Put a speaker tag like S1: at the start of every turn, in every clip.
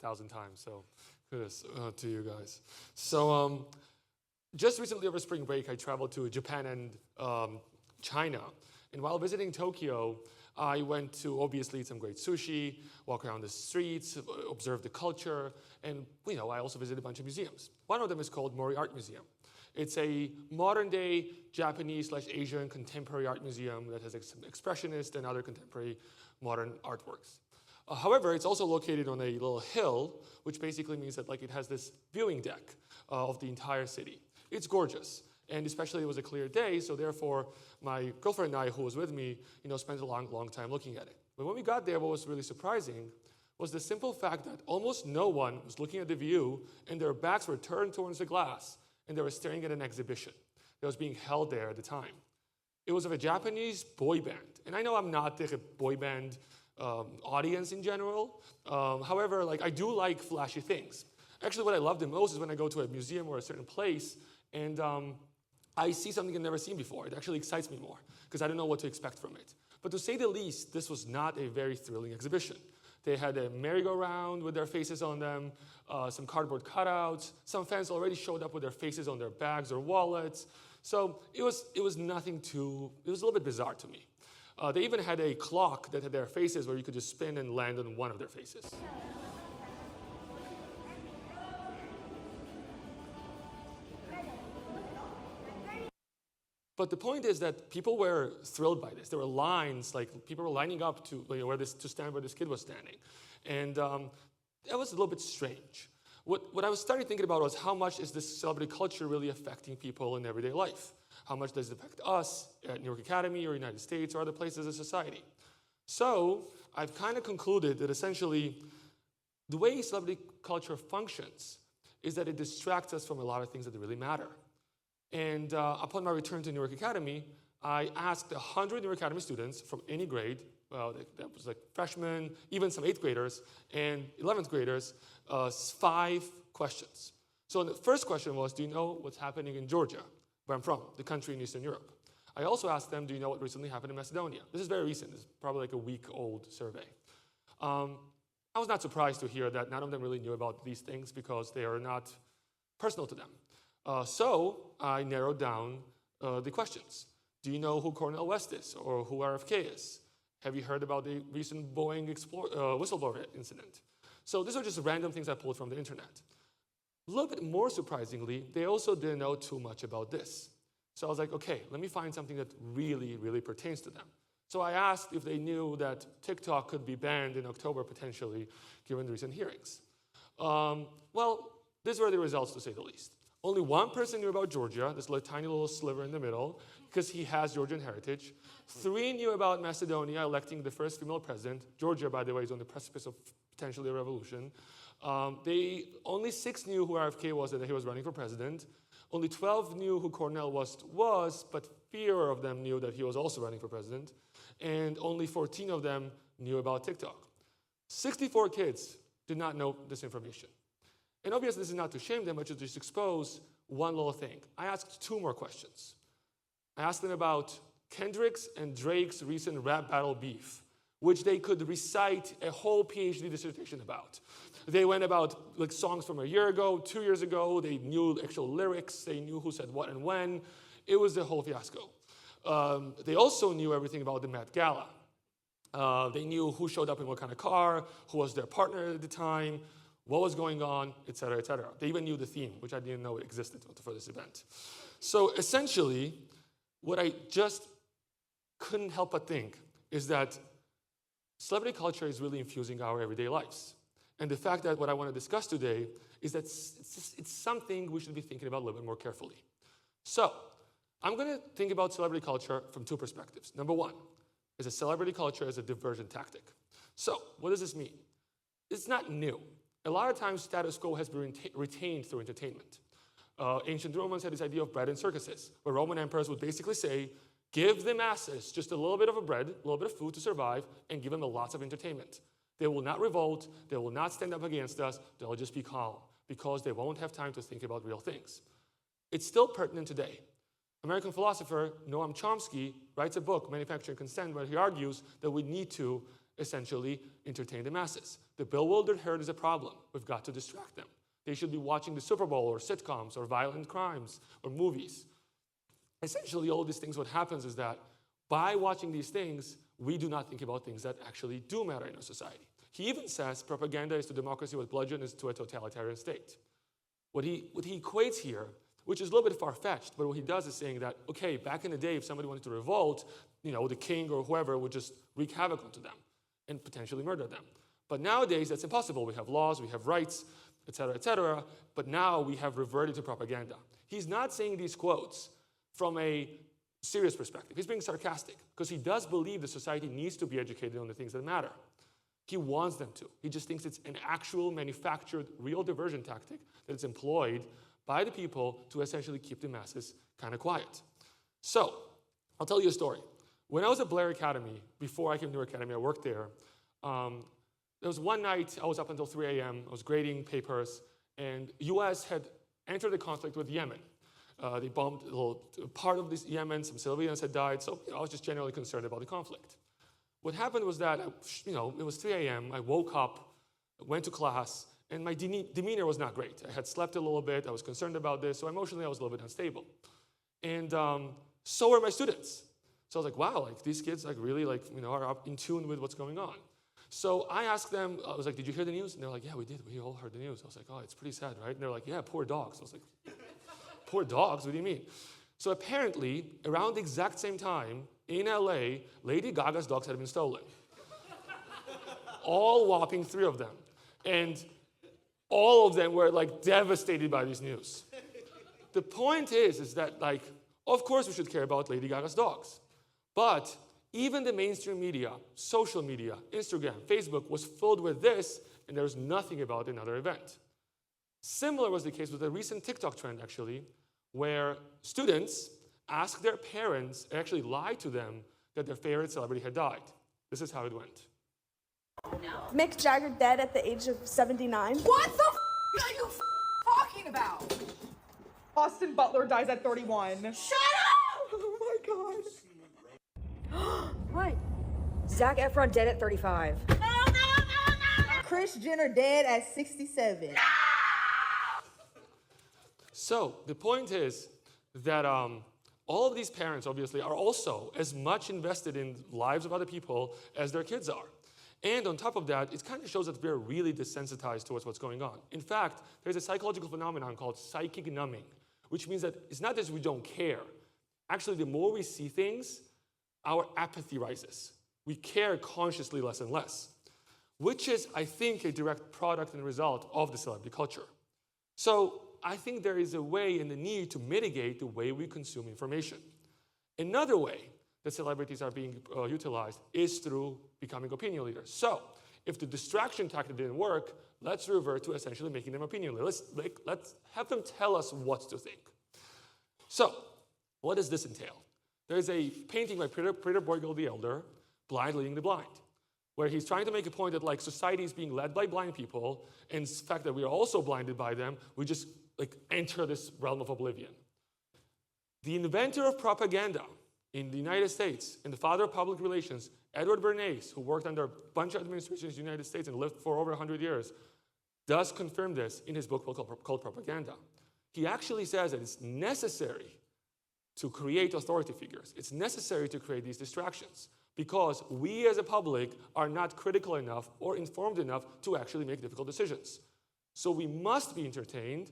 S1: 1,000 times, so kudos to you guys. So just recently over spring break, I traveled to Japan and China. And while visiting Tokyo, I went to obviously eat some great sushi, walk around the streets, observe the culture, and I also visited a bunch of museums. One of them is called Mori Art Museum. It's a modern-day Japanese/Asian contemporary art museum that has some expressionist and other contemporary modern artworks. However, it's also located on a little hill, which basically means that it has this viewing deck of the entire city. It's gorgeous. And especially it was a clear day, so therefore my girlfriend and I, who was with me, spent a long time looking at it. But when we got there, what was really surprising was the simple fact that almost no one was looking at the view, and their backs were turned towards the glass, and they were staring at an exhibition that was being held there at the time. It was of a Japanese boy band. And I know I'm not a boy band audience in general. However, I do like flashy things. Actually, what I love the most is when I go to a museum or a certain place, and I see something I've never seen before. It actually excites me more because I don't know what to expect from it. But to say the least, this was not a very thrilling exhibition. They had a merry-go-round with their faces on them, some cardboard cutouts. Some fans already showed up with their faces on their bags or wallets. So it was nothing too, it was a little bit bizarre to me. They even had a clock that had their faces where you could just spin and land on one of their faces. But the point is that people were thrilled by this. There were lines, people were lining up to stand where this kid was standing. And that was a little bit strange. What I was starting thinking about was how much is this celebrity culture really affecting people in everyday life? How much does it affect us at Newark Academy or United States or other places in society? So I've kind of concluded that essentially the way celebrity culture functions is that it distracts us from a lot of things that really matter. And upon my return to Newark Academy, I asked 100 Newark Academy students from any grade, that was freshmen, even some 8th graders, and 11th graders, 5 questions. So the first question was, do you know what's happening in Georgia, where I'm from, the country in Eastern Europe? I also asked them, do you know what recently happened in Macedonia? This is very recent. This is probably a week-old survey. I was not surprised to hear that none of them really knew about these things because they are not personal to them. So I narrowed down the questions. Do you know who Cornel West is or who RFK is? Have you heard about the recent Boeing whistleblower incident? So these are just random things I pulled from the internet. A little bit more surprisingly, they also didn't know too much about this. So I was like, okay, let me find something that really pertains to them. So I asked if they knew that TikTok could be banned in October potentially, given the recent hearings. Well, these were the results to say the least. Only one person knew about Georgia, this tiny little sliver in the middle, because he has Georgian heritage. 3 knew about Macedonia electing the first female president. Georgia, by the way, is on the precipice of potentially a revolution. Only 6 knew who RFK was and that he was running for president. Only 12 knew who Cornel West was, but fewer of them knew that he was also running for president. And only 14 of them knew about TikTok. 64 kids did not know this information. And obviously, this is not to shame them, but to just expose one little thing. I asked 2 more questions. I asked them about Kendrick's and Drake's recent rap battle beef, which they could recite a whole PhD dissertation about. They went about songs from a year ago, 2 years ago. They knew actual lyrics. They knew who said what and when. It was a whole fiasco. They also knew everything about the Met Gala. They knew who showed up in what kind of car, who was their partner at the time, what was going on, et cetera, et cetera. They even knew the theme, which I didn't know existed for this event. So essentially, what I just couldn't help but think is that celebrity culture is really infusing our everyday lives. And the fact that what I want to discuss today is that it's something we should be thinking about a little bit more carefully. So I'm going to think about celebrity culture from 2 perspectives. Number 1, is a celebrity culture as a diversion tactic. So what does this mean? It's not new. A lot of times, status quo has been retained through entertainment. Ancient Romans had this idea of bread and circuses, where Roman emperors would basically say, give the masses just a little bit of a bread, a little bit of food to survive, and give them lots of entertainment. They will not revolt. They will not stand up against us. They'll just be calm, because they won't have time to think about real things. It's still pertinent today. American philosopher Noam Chomsky writes a book, Manufacturing Consent, where he argues that we need to essentially entertain the masses. The bewildered herd is a problem. We've got to distract them. They should be watching the Super Bowl or sitcoms or violent crimes or movies. Essentially, all of these things, what happens is that by watching these things, we do not think about things that actually do matter in our society. He even says propaganda is to democracy what bludgeon is to a totalitarian state. What he equates here, which is a little bit far-fetched, but what he does is saying that, okay, back in the day, if somebody wanted to revolt, the king or whoever would just wreak havoc onto them and potentially murder them. But nowadays, that's impossible. We have laws, we have rights, et cetera, but now we have reverted to propaganda. He's not saying these quotes from a serious perspective. He's being sarcastic because he does believe the society needs to be educated on the things that matter. He wants them to. He just thinks it's an actual manufactured real diversion tactic that is employed by the people to essentially keep the masses kind of quiet. So, I'll tell you a story. When I was at Blair Academy, before I came to Newark Academy, I worked there. There was one night, I was up until 3 a.m., I was grading papers, and US had entered the conflict with Yemen. They bombed a little part of this Yemen, some civilians had died, so I was just generally concerned about the conflict. What happened was that, it was 3 a.m., I woke up, went to class, and my demeanor was not great. I had slept a little bit, I was concerned about this, so emotionally I was a little bit unstable. And so were my students. So I was like, wow, these kids really are up in tune with what's going on. So I asked them, I was like, did you hear the news? And they're like, yeah, we did, we all heard the news. I was like, oh, it's pretty sad, right? And they're like, yeah, poor dogs. I was like, poor dogs, what do you mean? So apparently, around the exact same time, in LA, Lady Gaga's dogs had been stolen. All whopping 3 of them. And all of them were devastated by this news. The point is that of course we should care about Lady Gaga's dogs. But even the mainstream media, social media, Instagram, Facebook was filled with this, and there was nothing about another event. Similar was the case with a recent TikTok trend, actually, where students asked their parents, and actually lied to them, that their favorite celebrity had died. This is how it went.
S2: Mick Jagger dead at the age of 79.
S3: What the are you talking about?
S4: Austin Butler dies at 31.
S3: Shut up!
S4: Oh my god.
S5: What? Zac Efron dead at 35.
S3: No!
S4: Kris Jenner dead at 67.
S1: So the point is that all of these parents, obviously, are also as much invested in lives of other people as their kids are. And on top of that, it kind of shows that we're really desensitized towards what's going on. In fact, there's a psychological phenomenon called psychic numbing, which means that it's not that we don't care. Actually, the more we see things, our apathy rises. We care consciously less and less, which is, I think, a direct product and result of the celebrity culture. So I think there is a way and the need to mitigate the way we consume information. Another way that celebrities are being utilized is through becoming opinion leaders. So if the distraction tactic didn't work, let's revert to essentially making them opinion leaders. Let's have them tell us what to think. So what does this entail? There's a painting by Peter Bruegel the Elder, Blind Leading the Blind, where he's trying to make a point that society is being led by blind people, and the fact that we are also blinded by them, we just enter this realm of oblivion. The inventor of propaganda in the United States and the father of public relations, Edward Bernays, who worked under a bunch of administrations in the United States and lived for over 100 years, does confirm this in his book called Propaganda. He actually says that it's necessary to create authority figures. It's necessary to create these distractions because we as a public are not critical enough or informed enough to actually make difficult decisions. So we must be entertained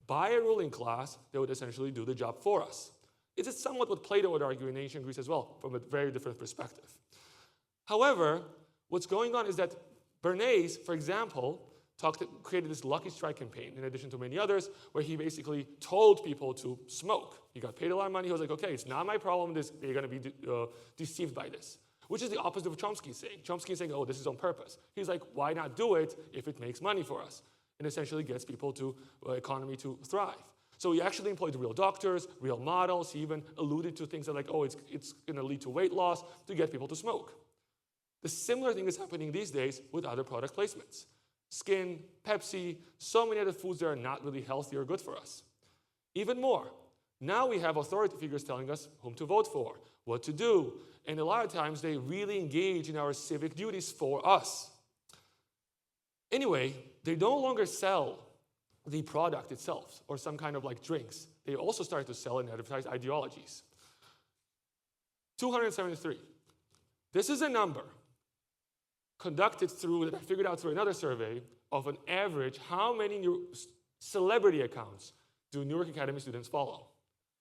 S1: by a ruling class that would essentially do the job for us. It is somewhat what Plato would argue in ancient Greece as well, from a very different perspective. However, what's going on is that Bernays, for example, created this Lucky Strike campaign, in addition to many others, where he basically told people to smoke. He got paid a lot of money. He was like, okay, it's not my problem. They're going to be deceived by this, which is the opposite of what Chomsky's saying. Chomsky's saying, oh, this is on purpose. He's like, why not do it if it makes money for us? And essentially gets people to economy to thrive. So he actually employed real doctors, real models. He even alluded to things like, oh, it's going to lead to weight loss to get people to smoke. The similar thing is happening these days with other product placements. Skin, Pepsi, so many other foods that are not really healthy or good for us. Even more, now we have authority figures telling us whom to vote for. what to do. And a lot of times they really engage in our civic duties for us. Anyway, they no longer sell the product itself or some kind of like drinks. They also start to sell and advertise ideologies. 273. This is a number conducted through, that I figured out through another survey, of an average, how many celebrity accounts do Newark Academy students follow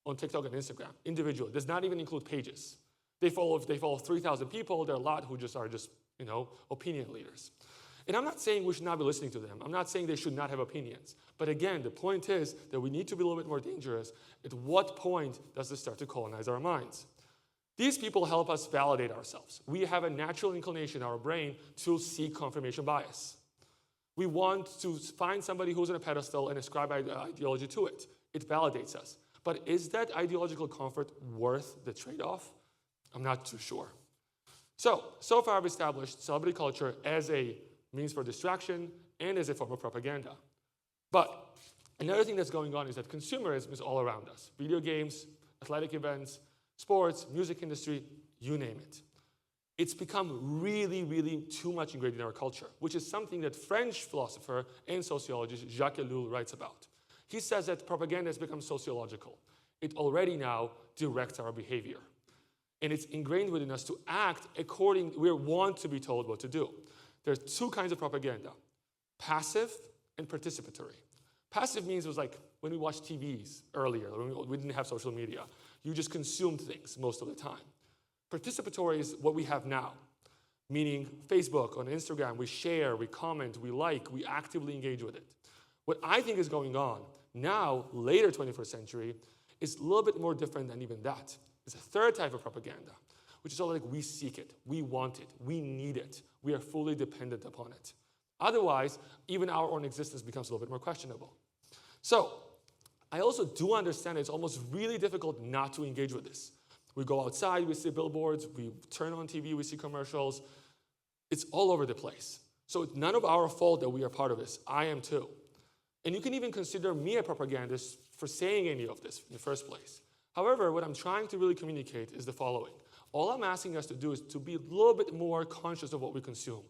S1: on TikTok and Instagram, individually. Does not even include pages. If they follow 3,000 people, there are a lot who just are opinion leaders. And I'm not saying we should not be listening to them. I'm not saying they should not have opinions. But again, the point is that we need to be a little bit more dangerous. At what point does this start to colonize our minds? These people help us validate ourselves. We have a natural inclination in our brain to seek confirmation bias. We want to find somebody who's on a pedestal and ascribe ideology to it. It validates us. But is that ideological comfort worth the trade-off? I'm not too sure. So far I've established celebrity culture as a means for distraction and as a form of propaganda. But another thing that's going on is that consumerism is all around us. Video games, athletic events, sports, music industry, you name it. It's become really, really too much ingrained in our culture, which is something that French philosopher and sociologist Jacques Ellul writes about. He says that propaganda has become sociological. It already now directs our behavior. And it's ingrained within us to act according, we want to be told what to do. There's two kinds of propaganda, passive and participatory. Passive means it was like when we watched TVs earlier, when we didn't have social media. You just consumed things most of the time. Participatory is what we have now, meaning Facebook, on Instagram, we share, we comment, we like, we actively engage with it. What I think is going on now, later 21st century, is a little bit more different than even that. It's a third type of propaganda, which is all like we seek it, we want it, we need it, we are fully dependent upon it. Otherwise, even our own existence becomes a little bit more questionable. So, I also do understand it's almost really difficult not to engage with this. We go outside, we see billboards, we turn on TV, we see commercials. It's all over the place. So it's none of our fault that we are part of this. I am too. And you can even consider me a propagandist for saying any of this in the first place. However, what I'm trying to really communicate is the following. All I'm asking us to do is to be a little bit more conscious of what we consume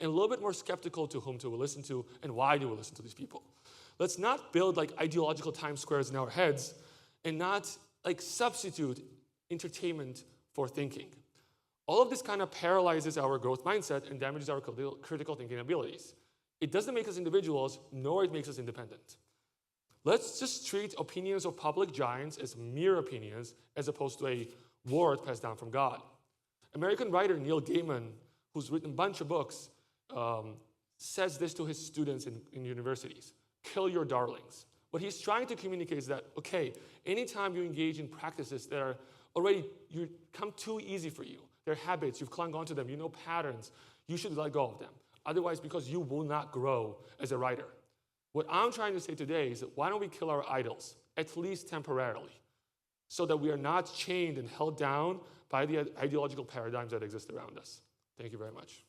S1: and a little bit more skeptical to whom to listen to and why do we listen to these people. Let's not build like ideological Times Squares in our heads and not like substitute entertainment for thinking. All of this kind of paralyzes our growth mindset and damages our critical thinking abilities. It doesn't make us individuals, nor it makes us independent. Let's just treat opinions of public giants as mere opinions as opposed to a word passed down from God. American writer Neil Gaiman, who's written a bunch of books, says this to his students in universities. Kill your darlings. What he's trying to communicate is that, okay, anytime you engage in practices that are already, you come too easy for you, they're habits, you've clung onto them, you know patterns, you should let go of them. Otherwise, because you will not grow as a writer. What I'm trying to say today is that why don't we kill our idols, at least temporarily, so that we are not chained and held down by the ideological paradigms that exist around us. Thank you very much.